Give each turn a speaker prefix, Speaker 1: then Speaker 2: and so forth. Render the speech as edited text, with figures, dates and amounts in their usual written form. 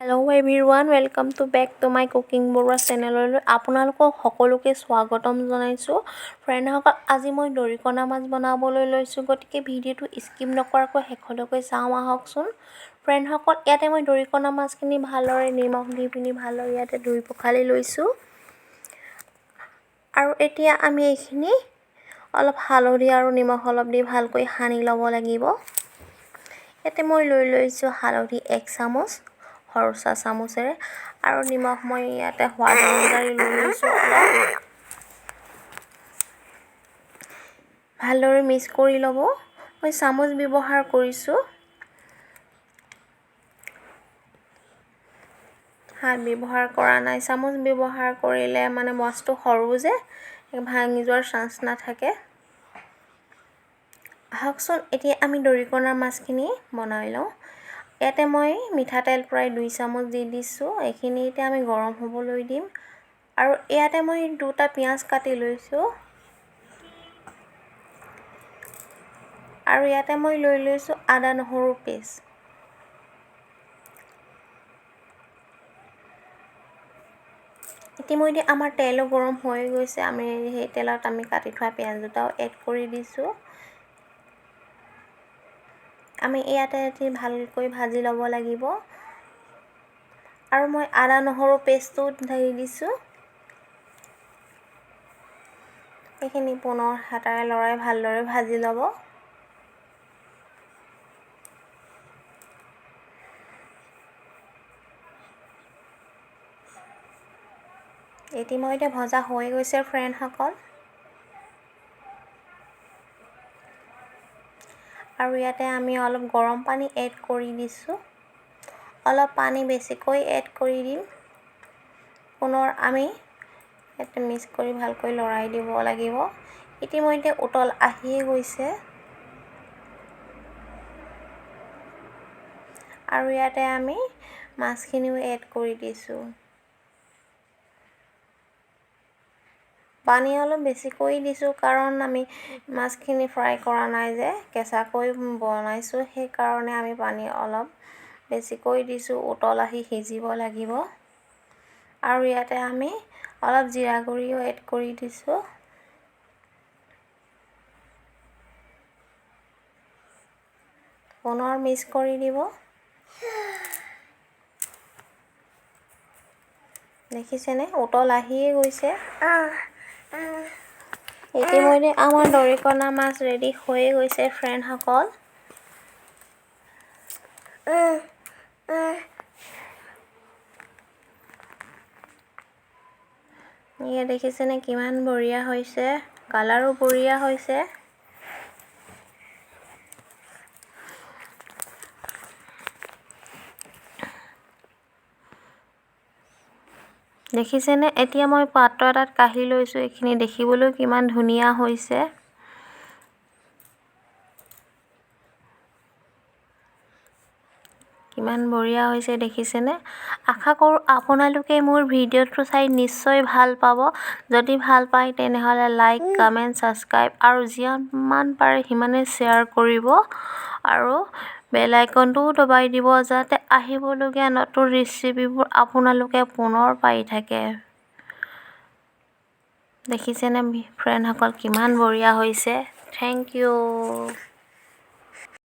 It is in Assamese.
Speaker 1: Hello' everyone, welcome to back to my cooking Baruah চেনেললৈ আপোনালোকক সকলোকে স্বাগতম জনাইছোঁ। ফ্ৰেণ্ডসকল, আজি মই দৰিকণা মাছ বনাবলৈ লৈছোঁ, গতিকে ভিডিঅ'টো স্কিপ নকৰাকৈ শেষলৈকে চাওঁ আহকচোন। ফ্ৰেণ্ডসকল, ইয়াতে মই দৰিকণা মাছখিনি ভালদৰে নিমখ দি পিনি ভালদৰে ইয়াতে ধুই পখালি লৈছোঁ। আৰু এতিয়া আমি এইখিনি অলপ হালধি আৰু নিমখ অলপ দি ভালকৈ সানি ল'ব লাগিব। ইয়াতে মই লৈ লৈছোঁ হালধি 1 চামুচ সৰু চামুচেৰে, আৰু নিমখ মই ইয়াতে সোৱাদ অনুযায়ী লৈ লৈছোঁ। ভালদৰে মিক্স কৰি ল'ব। মই চামুচ ব্যৱহাৰ কৰিছোঁ, হাত ব্যৱহাৰ কৰা নাই। চামুচ ব্যৱহাৰ কৰিলে মানে মাছটো সৰু যে ভাঙি যোৱাৰ চান্স নাথাকে। আহকচোন, এতিয়া আমি দৰিকণাৰ মাছখিনি বনাই লওঁ। ইয়াতে মই মিঠাতেল প্ৰায় 2 চামুচ দি দিছোঁ। এইখিনি এতিয়া আমি গৰম হ'বলৈ দিম। আৰু ইয়াতে মই 2টা পিঁয়াজ কাটি লৈছোঁ, আৰু ইয়াতে মই লৈ লৈছোঁ আদা নহৰু পেষ্ট। ইতিমধ্যে আমাৰ তেলো গৰম হৈ গৈছে। আমি সেই তেলত আমি কাটি থোৱা পিঁয়াজ দুটাও এড কৰি দিছোঁ। আমি ইয়াতে ভালকৈ ভাজি ল'ব লাগিব। আৰু মই আদা নহৰু পেষ্টটো ঢালি দিছোঁ। এইখিনি পুনৰ হাতাৰে লৰাই ভালদৰে ভাজি ল'ব। ইতিমধ্যে ভজা হৈ গৈছে ফ্ৰেণ্ডসকল। আৰু ইয়াতে আমি অলপ গৰম পানী এড কৰি দিছোঁ। অলপ পানী বেছিকৈ এড কৰি দিম। পুনৰ আমি ইয়াতে মিক্স কৰি ভালকৈ লৰাই দিব লাগিব। ইতিমধ্যে উতল আহিয়ে গৈছে। আৰু ইয়াতে আমি মাছখিনিও এড কৰি দিছোঁ। পানী অলপ বেছিকৈ দিছোঁ, কাৰণ আমি মাছখিনি ফ্ৰাই কৰা নাই যে, কেঁচাকৈ বনাইছোঁ, সেইকাৰণে আমি পানী অলপ বেছিকৈ দিছোঁ। উতল আহি সিজিব লাগিব। আৰু ইয়াতে আমি অলপ জিৰা গুড়িও এড কৰি দিছোঁ। পুনৰ মিক্স কৰি দিব। দেখিছেনে, উতল আহিয়ে গৈছে। ইতিমধ্যে আমাৰ দৰিকণা মাছ ৰেডি হৈয়ে গৈছে ফ্ৰেণ্ডসকল। এয়া দেখিছেনে কিমান বঢ়িয়া হৈছে, কালাৰো বঢ়িয়া হৈছে। দেখিছেনে, এতিয়া মই পাত্ৰ এটাত কাঢ়ি লৈছোঁ। এইখিনি দেখিবলৈ কিমান ধুনীয়া হৈছে। কিমান বঢ়িয়া হৈছে দেখিছেনে। আশা কৰোঁ আপোনালোকে মোৰ ভিডিঅ'টো চাই নিশ্চয় ভাল পাব। যদি ভাল পায় তেনেহ'লে লাইক, কমেণ্ট, ছাবস্ক্ৰাইব আৰু যিমান পাৰে সিমানে শ্বেয়াৰ কৰিব। আৰু বেল আইকনটোও দবাই দিব, যাতে আহিবলগীয়া নতুন ৰেচিপিবোৰ আপোনালোকে পুনৰ পাই থাকে। দেখিছেনে ফ্ৰেণ্ডসকল, কিমান বঢ়িয়া হৈছে। Thank U.